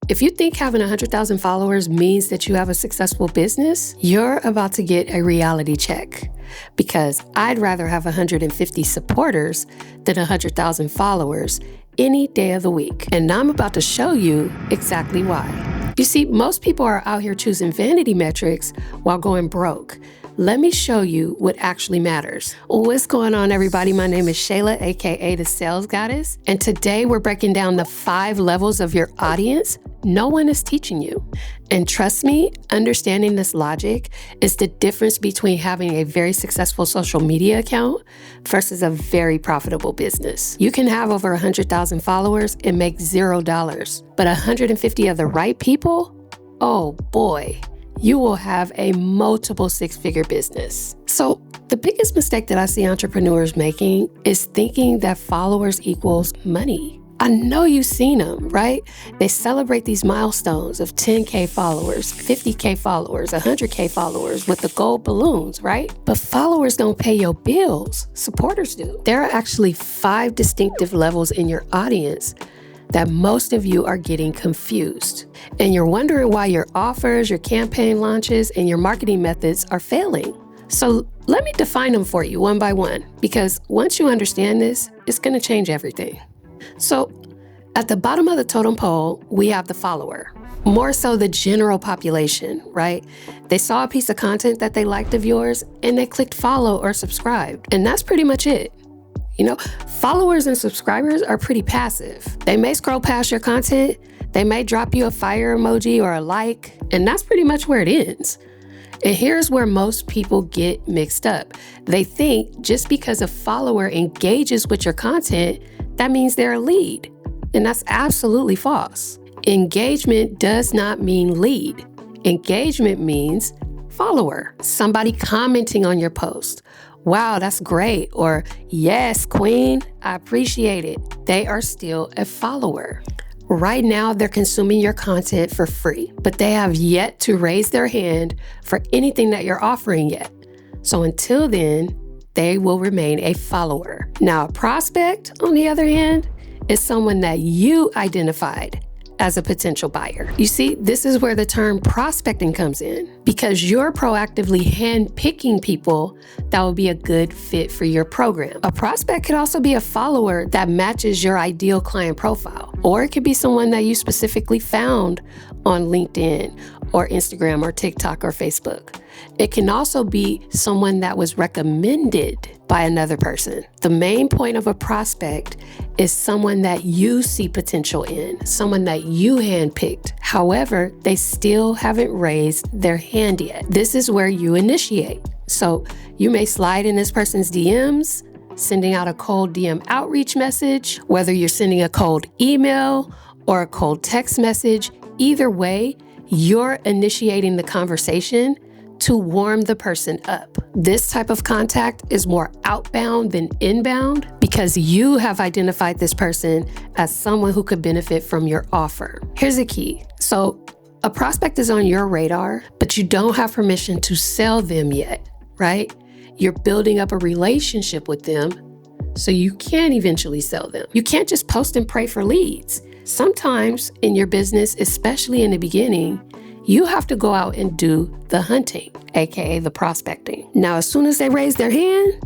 if you think having 100,000 followers means that you have a successful business, you're about to get a reality check. Because I'd rather have 150 supporters than 100,000 followers any day of the week. And now I'm about to show you exactly why. You see, most people are out here choosing vanity metrics while going broke. Let me show you what actually matters. What's going on, everybody? My name is Shayla, aka the Sales Goddess, and today we're breaking down the 5 levels of your audience no one is teaching you. And trust me, understanding this logic is the difference between having a very successful social media account versus a very profitable business. You can have over 100,000 followers and make $0, but 150 of the right people, oh boy, you will have a multiple 6-figure business. So the biggest mistake that I see entrepreneurs making is thinking that followers equals money. I know you've seen them, right? They celebrate these milestones of 10K followers, 50K followers, 100K followers with the gold balloons, right? But followers don't pay your bills. Supporters do. There are actually 5 distinctive levels in your audience that most of you are getting confused. And you're wondering why your offers, your campaign launches, and your marketing methods are failing. So let me define them for you one by one, because once you understand this, it's gonna change everything. So at the bottom of the totem pole, we have the follower, more so the general population, right? They saw a piece of content that they liked of yours and they clicked follow or subscribed. And that's pretty much it. You know, followers and subscribers are pretty passive. They may scroll past your content, they may drop you a fire emoji or a like, and that's pretty much where it ends. And here's where most people get mixed up. They think just because a follower engages with your content, that means they're a lead. And that's absolutely false. Engagement does not mean lead. Engagement means follower. Somebody commenting on your post. Wow, that's great. Or yes, queen, I appreciate it. They are still a follower. Right now, they're consuming your content for free, but they have yet to raise their hand for anything that you're offering yet. So until then, they will remain a follower. Now, a prospect, on the other hand, is someone that you identified as a potential buyer. You see, this is where the term prospecting comes in, because you're proactively handpicking people that will be a good fit for your program. A prospect could also be a follower that matches your ideal client profile, or it could be someone that you specifically found on LinkedIn or Instagram or TikTok or Facebook. It can also be someone that was recommended by another person. The main point of a prospect is someone that you see potential in, someone that you handpicked. However, they still haven't raised their hand yet. This is where you initiate. So you may slide in this person's DMs, sending out a cold DM outreach message, whether you're sending a cold email or a cold text message. Either way, you're initiating the conversation to warm the person up. This type of contact is more outbound than inbound because you have identified this person as someone who could benefit from your offer. Here's the key. So a prospect is on your radar, but you don't have permission to sell them yet, right? You're building up a relationship with them so you can eventually sell them. You can't just post and pray for leads. Sometimes in your business, especially in the beginning, you have to go out and do the hunting, aka the prospecting. Now, as soon as they raise their hand,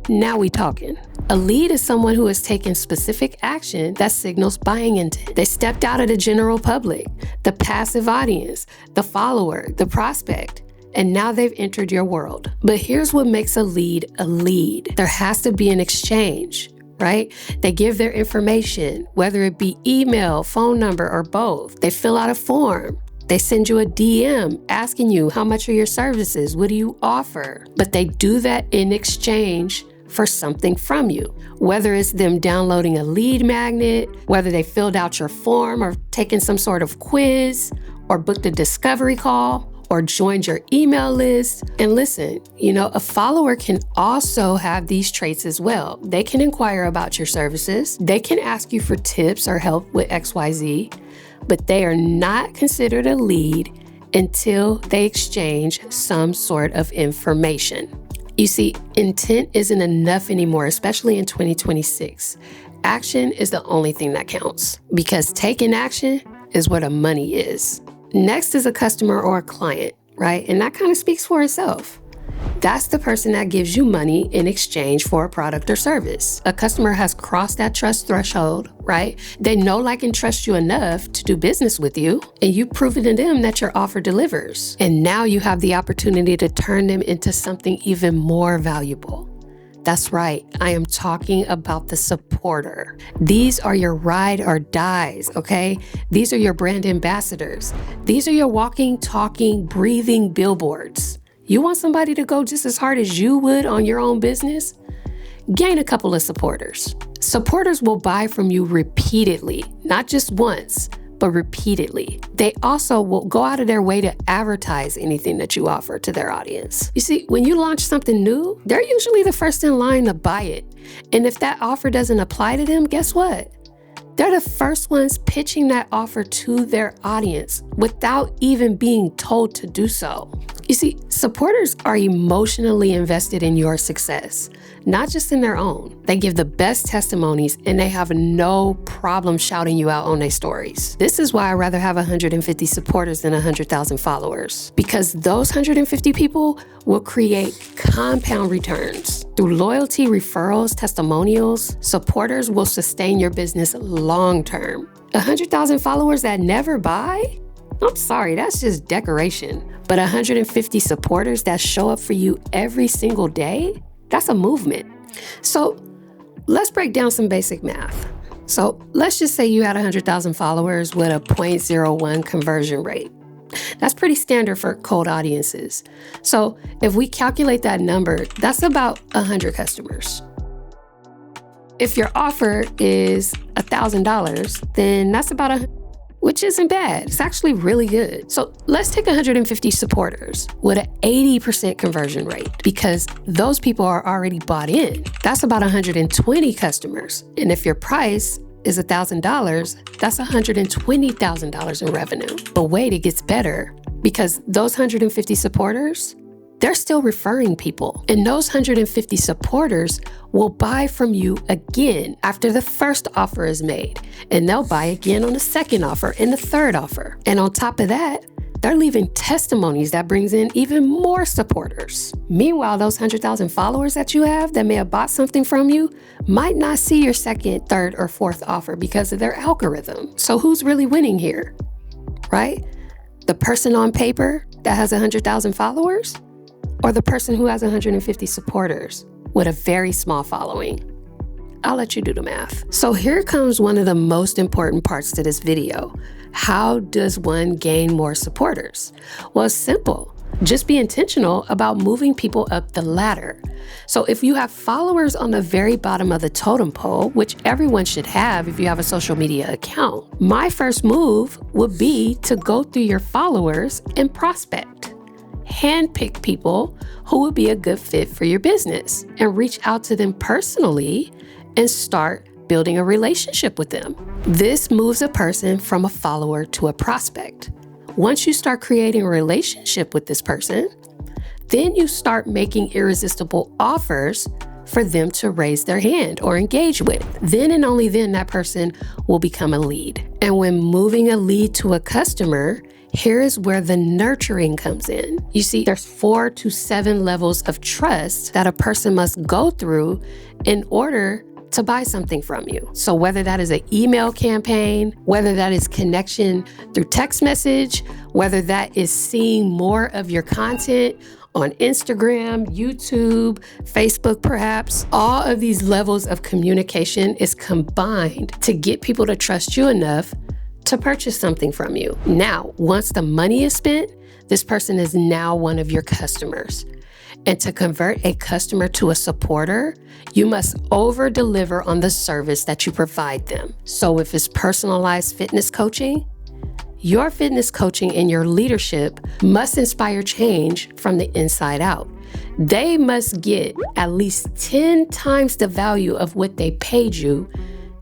now we talking. A lead is someone who has taken specific action that signals buying intent. They stepped out of the general public, the passive audience, the follower, the prospect, and now they've entered your world. But here's what makes a lead a lead. There has to be an exchange, right? They give their information, whether it be email, phone number, or both. They fill out a form. They send you a DM asking you, how much are your services? What do you offer? But they do that in exchange for something from you. Whether it's them downloading a lead magnet, whether they filled out your form or taken some sort of quiz or booked a discovery call or joined your email list. And listen, a follower can also have these traits as well. They can inquire about your services. They can ask you for tips or help with XYZ. But they are not considered a lead until they exchange some sort of information. You see, intent isn't enough anymore, especially in 2026. Action is the only thing that counts, because taking action is where the money is. Next is a customer or a client, right? And that kind of speaks for itself. That's the person that gives you money in exchange for a product or service. A customer has crossed that trust threshold, right? They know, like, and trust you enough to do business with you, and you've proven to them that your offer delivers. And now you have the opportunity to turn them into something even more valuable. That's right, I am talking about the supporter. These are your ride or dies, okay? These are your brand ambassadors. These are your walking, talking, breathing billboards. You want somebody to go just as hard as you would on your own business? Gain a couple of supporters. Supporters will buy from you repeatedly, not just once, but repeatedly. They also will go out of their way to advertise anything that you offer to their audience. You see, when you launch something new, they're usually the first in line to buy it. And if that offer doesn't apply to them, guess what? They're the first ones pitching that offer to their audience without even being told to do so. You see, supporters are emotionally invested in your success, not just in their own. They give the best testimonies and they have no problem shouting you out on their stories. This is why I'd rather have 150 supporters than 100,000 followers, because those 150 people will create compound returns. Through loyalty, referrals, testimonials, supporters will sustain your business long term. 100,000 followers that never buy? I'm sorry, that's just decoration. But 150 supporters that show up for you every single day? That's a movement. So let's break down some basic math. So let's just say you had 100,000 followers with a 0.01 conversion rate. That's pretty standard for cold audiences. So if we calculate that number, that's about 100 customers. If your offer is $1,000, then that's about which isn't bad. It's actually really good. So let's take 150 supporters with an 80% conversion rate, because those people are already bought in. That's about 120 customers. And if your price is $1,000, that's $120,000 in revenue. But wait, it gets better, because those 150 supporters, they're still referring people. And those 150 supporters will buy from you again after the first offer is made. And they'll buy again on the second offer and the third offer. And on top of that, they're leaving testimonies that brings in even more supporters. Meanwhile, those 100,000 followers that you have that may have bought something from you might not see your second, third, or fourth offer because of their algorithm. So who's really winning here, right? The person on paper that has 100,000 followers? Or the person who has 150 supporters with a very small following? I'll let you do the math. So here comes one of the most important parts to this video. How does one gain more supporters? Well, it's simple. Just be intentional about moving people up the ladder. So if you have followers on the very bottom of the totem pole, which everyone should have if you have a social media account, my first move would be to go through your followers and prospect. Handpick people who would be a good fit for your business and reach out to them personally and start building a relationship with them. This moves a person from a follower to a prospect. Once you start creating a relationship with this person, then you start making irresistible offers for them to raise their hand or engage with. Then and only then that person will become a lead. And when moving a lead to a customer, here is where the nurturing comes in. You see, there's 4 to 7 levels of trust that a person must go through in order to buy something from you. So whether that is an email campaign, whether that is connection through text message, whether that is seeing more of your content on Instagram, YouTube, Facebook perhaps, all of these levels of communication is combined to get people to trust you enough to purchase something from you. Now, once the money is spent, this person is now one of your customers. And to convert a customer to a supporter, you must over-deliver on the service that you provide them. So if it's personalized fitness coaching, your fitness coaching and your leadership must inspire change from the inside out. They must get at least 10 times the value of what they paid you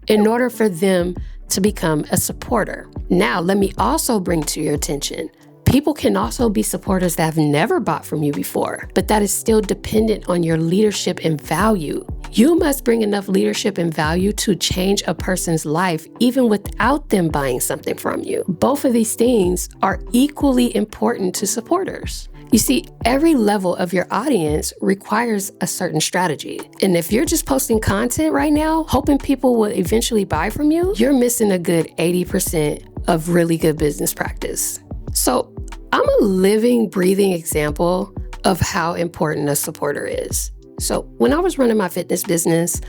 in order for them to become a supporter. Now, let me also bring to your attention People can also be supporters that have never bought from you before, but that is still dependent on your leadership and value. You must bring enough leadership and value to change a person's life even without them buying something from you. Both of these things are equally important to supporters. You see, every level of your audience requires a certain strategy. And if you're just posting content right now, hoping people will eventually buy from you, you're missing a good 80% of really good business practice. So I'm a living, breathing example of how important a supporter is. So when I was running my fitness business,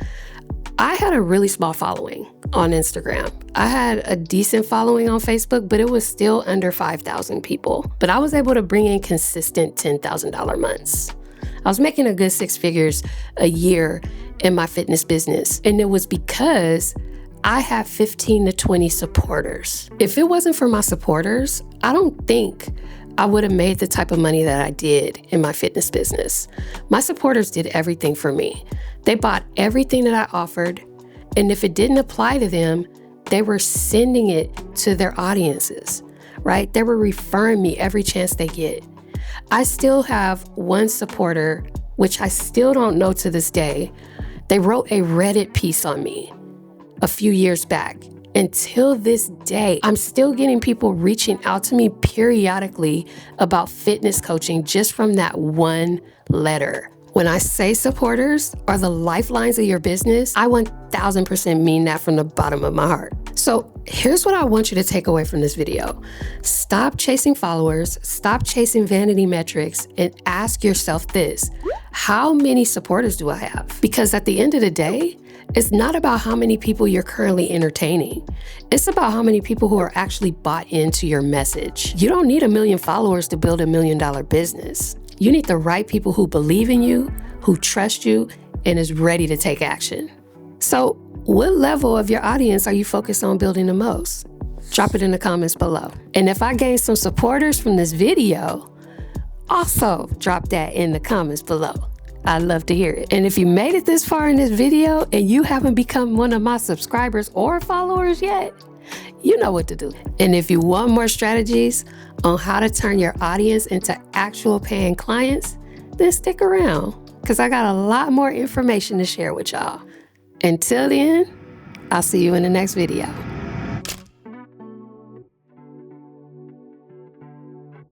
I had a really small following on Instagram. I had a decent following on Facebook, but it was still under 5,000 people. But I was able to bring in consistent $10,000 months. I was making a good 6 figures a year in my fitness business. And it was because I have 15 to 20 supporters. If it wasn't for my supporters, I don't think I would have made the type of money that I did in my fitness business. My supporters did everything for me. They bought everything that I offered, and if it didn't apply to them, they were sending it to their audiences, right? They were referring me every chance they get. I still have one supporter, which I still don't know to this day. They wrote a Reddit piece on me a few years back. Until this day, I'm still getting people reaching out to me periodically about fitness coaching just from that one letter. When I say supporters are the lifelines of your business, I 1000% mean that from the bottom of my heart. So here's what I want you to take away from this video. Stop chasing followers, stop chasing vanity metrics, and ask yourself this: how many supporters do I have? Because at the end of the day, it's not about how many people you're currently entertaining. It's about how many people who are actually bought into your message. You don't need 1 million followers to build $1 million business. You need the right people who believe in you, who trust you, and is ready to take action. So, what level of your audience are you focused on building the most? Drop it in the comments below. And if I gain some supporters from this video, also drop that in the comments below. I'd love to hear it. And if you made it this far in this video and you haven't become one of my subscribers or followers yet, you know what to do. And if you want more strategies on how to turn your audience into actual paying clients, then stick around, because I got a lot more information to share with y'all. Until then, I'll see you in the next video.